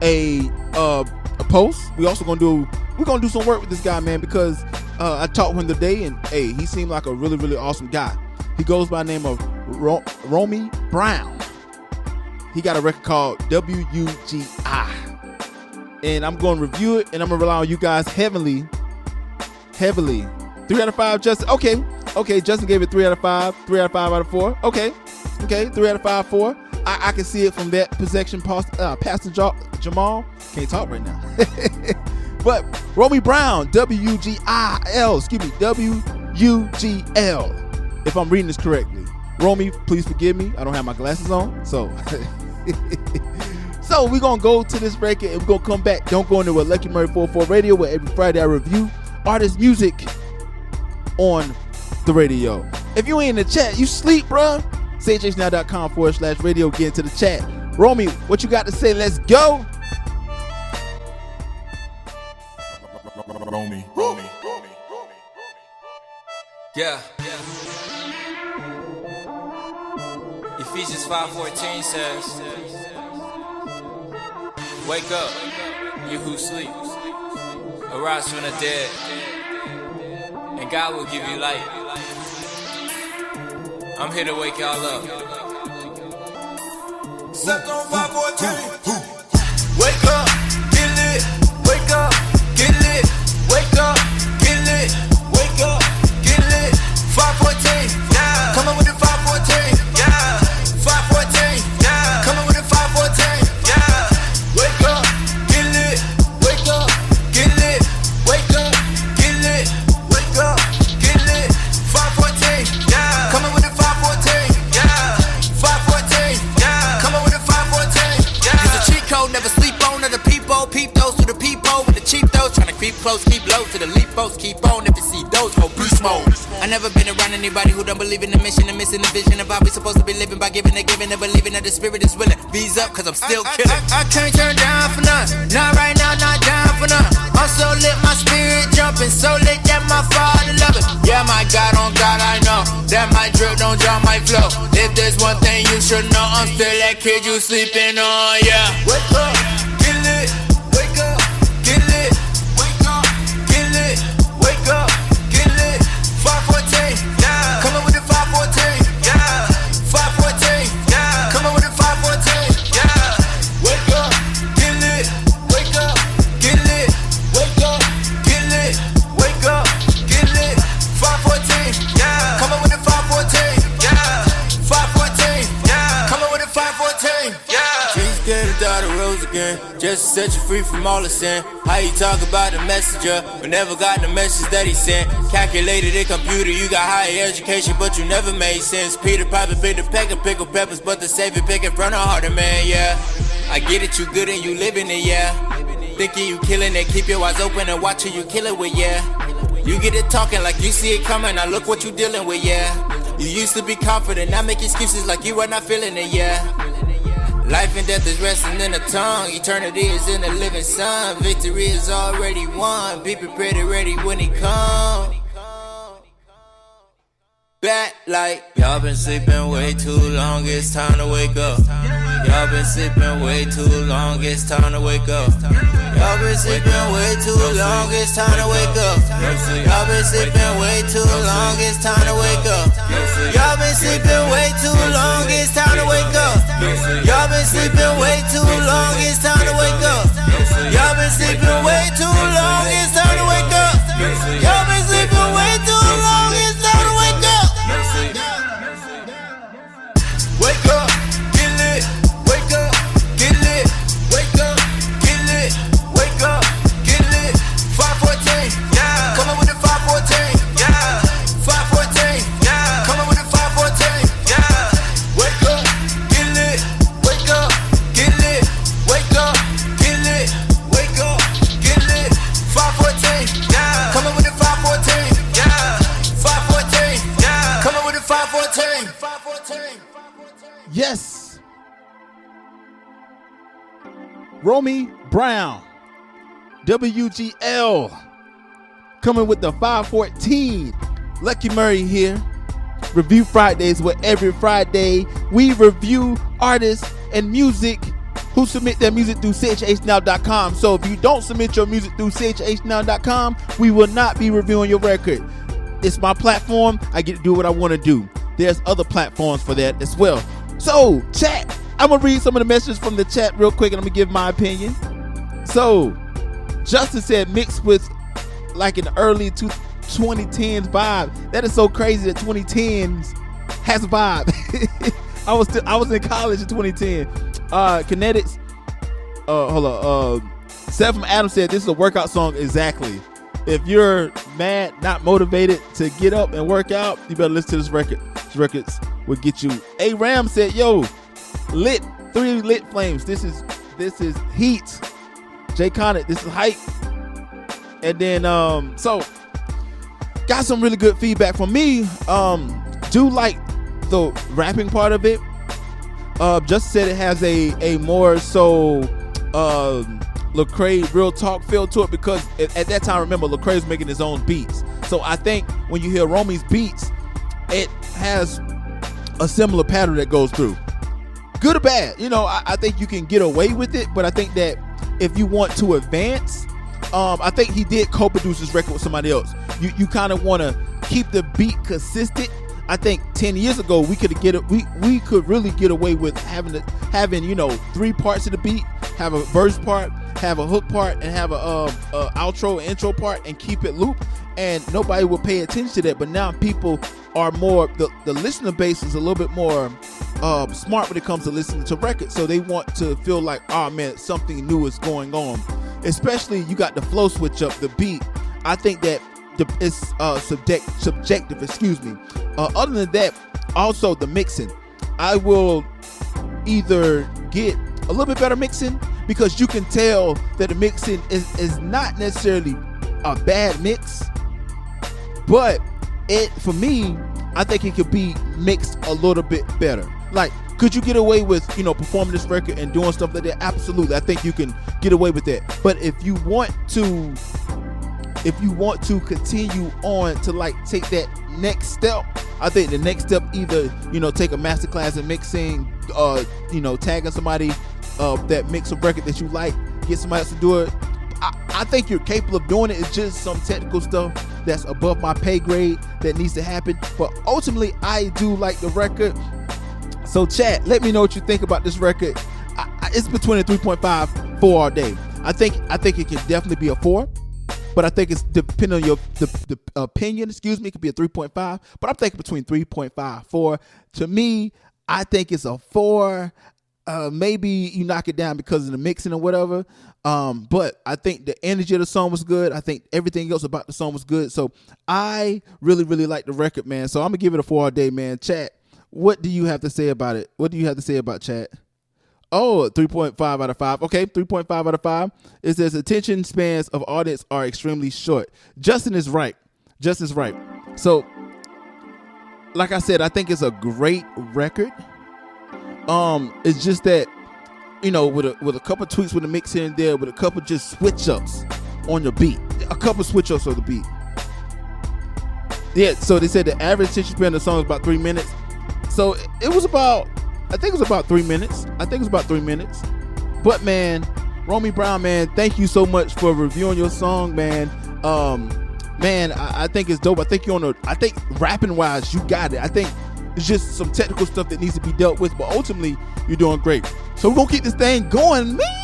a post. We're gonna do some work with this guy, man, because I talked with him today, and hey, he seemed like a really, really awesome guy. He goes by the name of Rommie Brown. He got a record called WUGI, and I'm going to review it, and I'm gonna rely on you guys heavily. 3 out of 5, Justin. Okay, Justin gave it 3 out of 5. 3 out of 5 out of 4. Okay, 3 out of 5, 4. I can see it from that possession. Pastor Jamal can't talk right now. But Rommie Brown, WUGIL. Excuse me, WUGL. If I'm reading this correctly. Rommie, please forgive me. I don't have my glasses on, so. So we're gonna go to this record and we're gonna come back. Don't go into a Lucky Murray 44 Radio, where every Friday I review artist music on the radio. If you ain't in the chat, you sleep, bruh. sagehnow.com/radio. Get into the chat. Rommie, what you got to say? Let's go. Rommie. Yeah. Ephesians 5:14 says, "Wake up, you who sleep. Arise from the dead, and God will give you light." I'm here to wake y'all up. Suck on 514. Wake up, get lit. Wake up, get lit. Wake up, get lit. Wake up, get lit. 514, yeah. Coming with the 514, yeah. 514, yeah. Coming with the 514, yeah. Wake up, get lit. Wake up, get lit. Wake up, get lit. Wake up, get lit. 514, yeah. Coming with the 514, yeah. 514, yeah. Coming with the 514, yeah. Use a cheat code, never sleep on the peephole. Peep those to the peephole with the cheap those. Tryna creep close, keep low to the leap post. Keep on if you see those, go beast mode. I never been around anybody who don't believe in the mission and missing the vision of how we supposed to be living by giving and giving and believing that the spirit is willing. V's up, cause I'm still killing. I can't turn down for none. Not right now, not down for none. I'm so lit, my spirit jumping. So lit that my Father love it. Yeah, my God, on God, I know that my drip don't drop my flow. If there's one thing you should know, I'm still that kid you sleeping on, yeah. Wake up, get lit. Wake up, get lit. Wake up, get lit. Wake up, get lit. 514, yeah. Coming with the 514, yeah. 514, yeah. Coming with the 514, yeah. Wake up, get lit. Wake up, get lit. Wake up, get lit. Wake up, get lit. 514, yeah. Coming with the 514, yeah. 514, yeah. Coming with the 514, yeah. Jesus came to die the rose again, just to set you free from all the sin. How you talk about the messenger, but never got the message that he sent. Calculated in computer, you got higher education, but you never made sense. Peter Piper picked a peck of pickled peppers, but the Savior pick it from the heart of man, yeah. I get it, you good and you living it, yeah. Thinking you killing it, keep your eyes open and watch who you kill it with, yeah. You get it talking like you see it coming, now look what you dealing with, yeah. You used to be confident, now make excuses like you are not feeling it, yeah. Life and death is resting in the tongue. Eternity is in the living sun. Victory is already won. Be prepared and ready when he comes. Back like y'all been sleeping way too long. It's time to wake up. Y'all been sleeping way too long. It's time to wake up. Y'all been sleeping way too long. It's time to wake up. Y'all been sleeping way too long. It's time to wake up. Y'all been sleeping way too long. It's time to wake up. Y'all been sleeping way too long. It's time to wake up. Y'all been sleeping way too long. It's time to wake up. Y'all been sleeping way too long. It's time to wake up. Wake up, get lit. Wake up, get lit. Wake up, get lit. Wake up, get lit. 514, yeah. Coming with the 514, yeah. 514, yeah. Coming with the 514, yeah. Wake up, get lit. Wake up, get lit. Wake up, get lit. Wake up, get lit. 514, yeah. Coming with the 514, yeah. 514, yeah. Coming with the 514, 514. Yes. Rommie Brown, WGL, coming with the 514. Lucky Murray here. Review Fridays, where every Friday we review artists and music who submit their music through chhnow.com. So if you don't submit your music through chhnow.com, we will not be reviewing your record. It's my platform. I get to do what I want to do. There's other platforms for that as well. So, chat, I'm going to read some of the messages from the chat real quick, and I'm going to give my opinion. So, Justin said, mixed with like an early 2010s vibe. That is so crazy that 2010s has a vibe. I was in college in 2010. Kinetics. Hold on. Seth from Adam said, this is a workout song. Exactly. If you're mad, not motivated to get up and work out, you better listen to this record. These records will get you. A Ram said, yo, lit, 3 lit flames. This is heat. Jay Connick, this is hype. And then so got some really good feedback from me. Do like the rapping part of it. Just said it has a more so Lecrae real talk feel to it, because at that time, remember, Lecrae was making his own beats. So I think when you hear Rommie's beats, it has a similar pattern that goes through. Good or bad, I think you can get away with it, but I think that if you want to advance, I think he did co-produce this record with somebody else. You kind of want to keep the beat consistent. I think 10 years ago we could really get away with having 3 parts of the beat, have a verse part, have a hook part, and have a outro and intro part, and keep it loop, and nobody will pay attention to that. But now people are more, the listener base is a little bit more smart when it comes to listening to records, so they want to feel like, oh man, something new is going on. Especially you got the flow switch up, the beat. I think that it's subjective, excuse me. Other than that, also the mixing. I will either get a little bit better mixing, because you can tell that the mixing is not necessarily a bad mix, but for me, I think it could be mixed a little bit better. Like, could you get away with, performing this record and doing stuff like that? Absolutely. I think you can get away with that. But if you want to continue on to like take that next step, I think the next step, either, take a masterclass in mixing, tagging somebody that makes a record that you like, get somebody else to do it. I think you're capable of doing it. It's just some technical stuff that's above my pay grade that needs to happen. But ultimately, I do like the record. So chat, let me know what you think about this record. It's between a 3.5, 4 all day. I think it can definitely be a 4. But I think it's depending on the opinion, it could be a 3.5. But I'm thinking between 3.5, 4. To me, I think it's a 4. Maybe you knock it down because of the mixing or whatever. But I think the energy of the song was good. I think everything else about the song was good. So I really, really like the record, man. So I'm going to give it a 4 all day, man. Chat, what do you have to say about it? What do you have to say about chat? Oh, 3.5 out of 5. Okay, 3.5 out of 5. It says attention spans of audience are extremely short. Justin is right. So, like I said, I think it's a great record. It's just that, with a couple tweaks with the mix here and there, with a couple just switch ups on your beat, a couple switch ups on the beat. Yeah. So they said the average attention span of the song is about 3 minutes. So it was about 3 minutes. But man, Rommie Brown, man, thank you so much for reviewing your song, man. Man, I think it's dope. I think I think rapping wise, you got it. I think it's just some technical stuff that needs to be dealt with, but ultimately, you're doing great. So we're gonna keep this thing going, man.